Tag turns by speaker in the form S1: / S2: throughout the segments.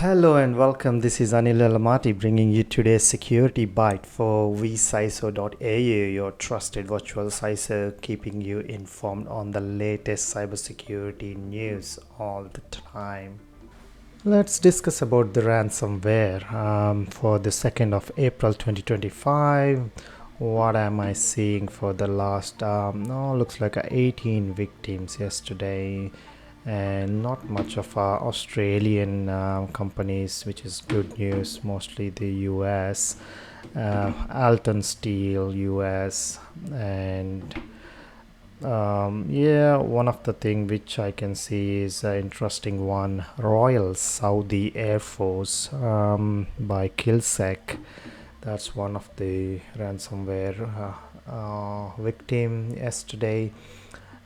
S1: Hello and welcome. This is Anil Yellamati bringing you today's security bite for vCISO.au, your trusted virtual CISO, keeping you informed on the latest cybersecurity news all the time. Let's discuss about the ransomware for the 2nd of April 2025. What am I seeing for the last? No, looks like 18 victims yesterday, and not much of Australian companies, which is good news. Mostly the U.S., Alton Steel, U.S., and yeah, one of the thing which I can see is an interesting one. Royal Saudi Air Force by Killsec. That's one of the ransomware victim yesterday.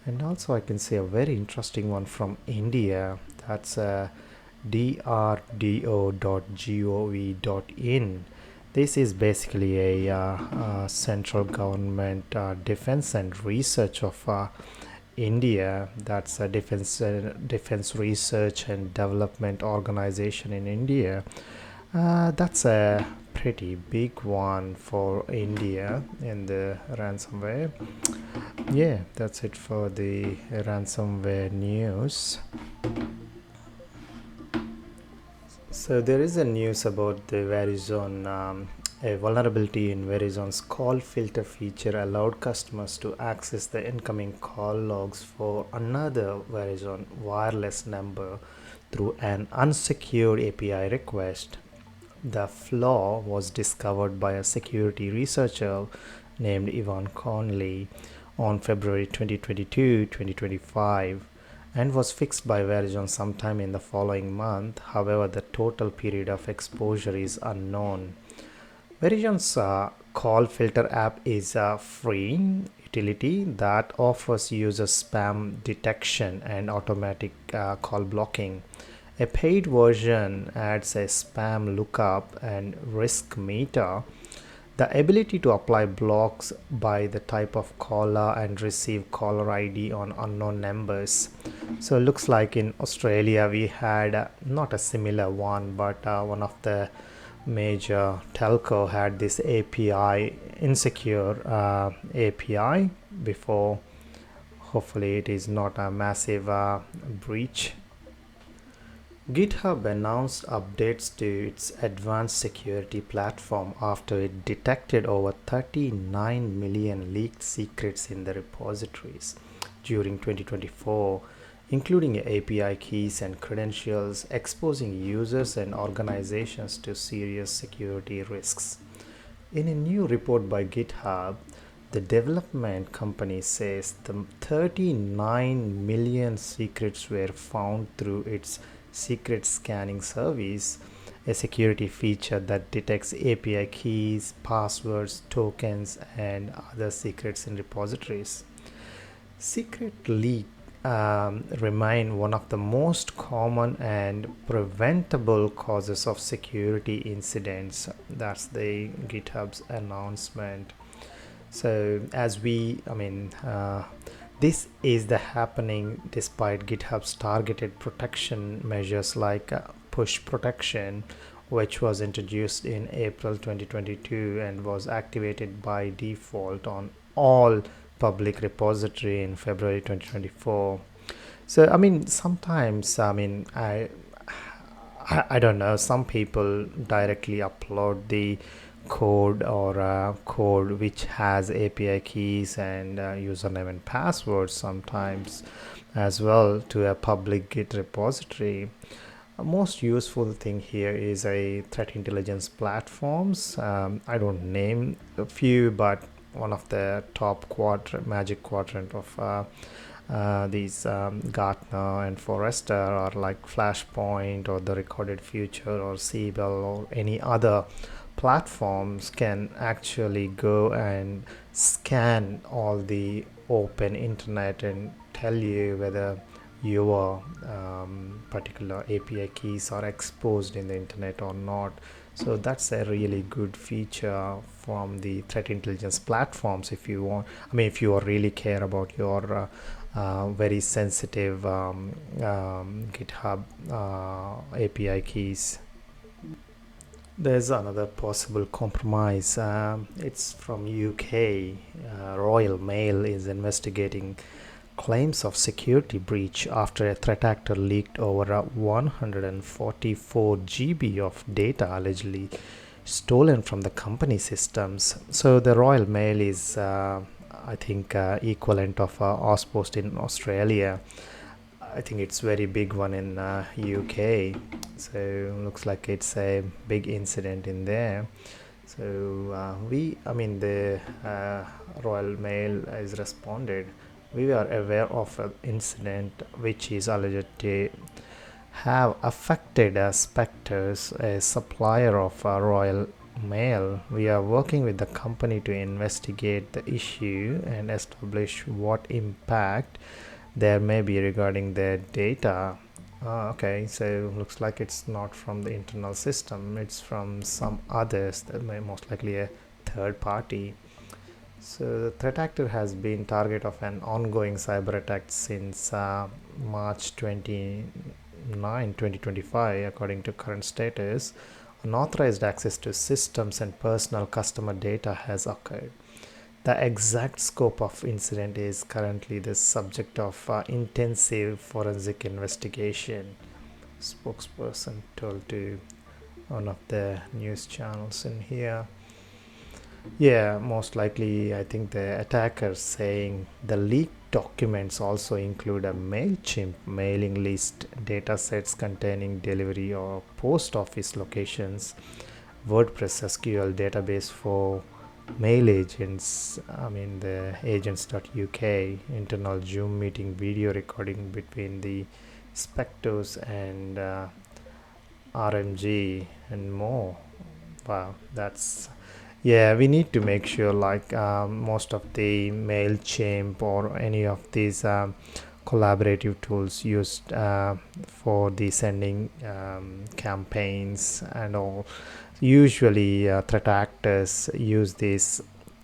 S1: And also I can see a very interesting one from India. That's drdo.gov.in. This is basically a central government defense and research of India. That's a defense research and development organization in India. That's a pretty big one for India in the ransomware. Yeah, that's it for the ransomware news. So there is a news about the Verizon. A vulnerability in Verizon's call filter feature allowed customers to access the incoming call logs for another Verizon wireless number through an unsecured API request. The flaw was discovered by a security researcher named Ivan Conley on February 2022-2025 and was fixed by Verizon sometime in the following month. However, the total period of exposure is unknown. Verizon's call filter app is a free utility that offers users spam detection and automatic call blocking. A paid version adds a spam lookup and risk meter, the ability to apply blocks by the type of caller and receive caller ID on unknown numbers. So it looks like in Australia we had not a similar one, but one of the major telco had this API, insecure API before. Hopefully it is not a massive breach. GitHub announced updates to its advanced security platform after it detected over 39 million leaked secrets in the repositories during 2024, including API keys and credentials, exposing users and organizations to serious security risks. In a new report by GitHub, the development company says the 39 million secrets were found through its secret scanning service, a security feature that detects API keys, passwords, tokens, and other secrets in repositories. Secret leak remain one of the most common and preventable causes of security incidents. That's the GitHub's announcement. So as this is the happening despite GitHub's targeted protection measures like push protection, which was introduced in April 2022 and was activated by default on all public repository in February 2024. So sometimes I don't know, some people directly upload the code or code which has API keys and username and passwords sometimes as well to a public Git repository. A most useful thing here is a threat intelligence platforms. I don't name a few, but one of the top magic quadrant of these Gartner and Forrester are like Flashpoint or the Recorded Future or Siebel or any other platforms can actually go and scan all the open internet and tell you whether your particular API keys are exposed in the internet or not. So that's a really good feature from the threat intelligence platforms if you want. If you really care about your very sensitive GitHub API keys. There's another possible compromise. It's from UK. Royal Mail is investigating claims of security breach after a threat actor leaked over 144 GB of data allegedly stolen from the company systems. So the Royal Mail is, I think, equivalent of Auspost in Australia. I think it's very big one in UK. So looks like it's a big incident in there. So I mean, the Royal Mail has responded. We are aware of an incident which is alleged to have affected Spectres, a supplier of Royal Mail. We are working with the company to investigate the issue and establish what impact there may be regarding their data. Okay, so looks like it's not from the internal system, it's from some others, that may most likely a third party. So the threat actor has been target of an ongoing cyber attack since March 2025, according to current status. Unauthorized access to systems and personal customer data has occurred. The exact scope of incident is currently the subject of intensive forensic investigation, spokesperson told to one of the news channels in here. Yeah, most likely, I think the attackers saying the leaked documents also include a MailChimp mailing list, data sets containing delivery or post office locations, WordPress SQL database for mail agents, I mean the agents.uk, internal Zoom meeting video recording between the Spectos and RMG and more. Wow, that's, yeah, we need to make sure like most of the MailChimp or any of these collaborative tools used for the sending campaigns and all. Usually, threat actors use these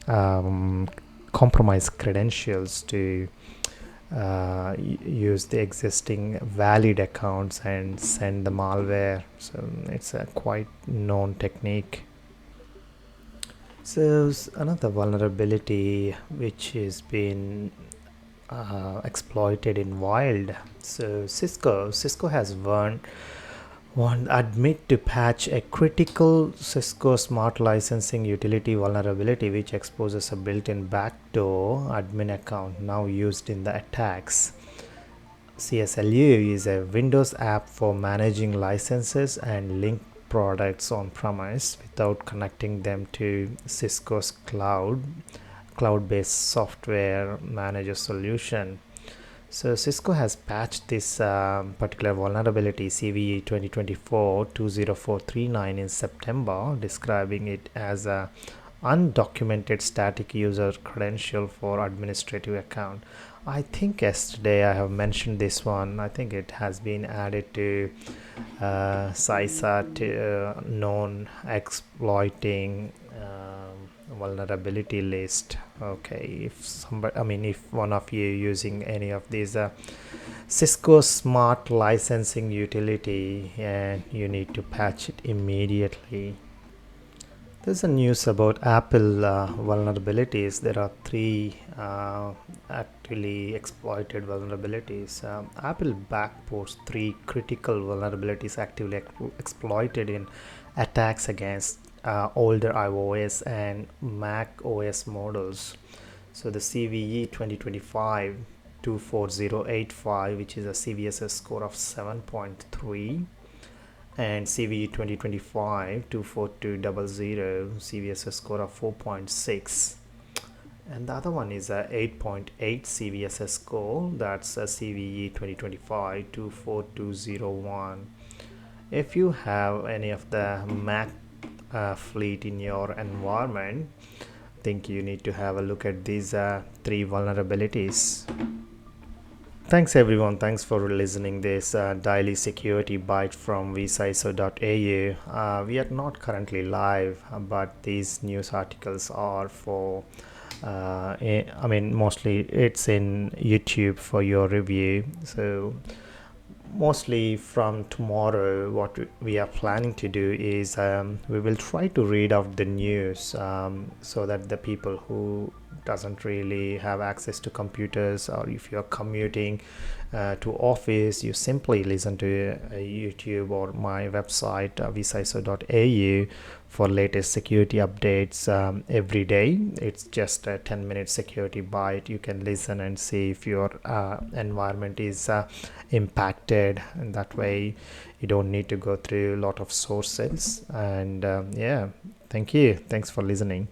S1: um, compromised credentials to use the existing valid accounts and send the malware. So it's a quite known technique. So another vulnerability which has been exploited in wild. So Cisco has won't admit to patch a critical Cisco Smart Licensing Utility vulnerability which exposes a built-in backdoor admin account now used in the attacks. CSLU is a Windows app for managing licenses and linked products on premise without connecting them to Cisco's cloud-based software manager solution. So Cisco has patched this particular vulnerability CVE 2024-20439 in September, describing it as a undocumented static user credential for administrative account. I think yesterday I have mentioned this one. I think it has been added to CISA known exploiting vulnerability list. Okay, if somebody, I mean, if one of you using any of these Cisco Smart Licensing Utility, and you need to patch it immediately. There's a news about Apple vulnerabilities. There are three actually exploited vulnerabilities. Apple backports three critical vulnerabilities actively exploited in attacks against older iOS and Mac OS models. So the CVE 2025 24085, which is a CVSS score of 7.3, and CVE 2025 24200 CVSS score of 4.6, and the other one is a 8.8 CVSS score, that's a CVE 2025 24201. If you have any of the Mac fleet in your environment, I think you need to have a look at these three vulnerabilities. Thanks everyone. Thanks for listening this daily security bite from vCISO.au. We are not currently live, but these news articles are for. I mean, mostly it's in YouTube for your review. So mostly from tomorrow, what we are planning to do is we will try to read out the news, so that the people who doesn't really have access to computers, or if you're commuting to office, you simply listen to YouTube or my website, vCISO.au, for latest security updates every day. It's just a 10-minute security bite. You can listen and see if your environment is impacted, and that way you don't need to go through a lot of sources. And yeah, thank you, thanks for listening.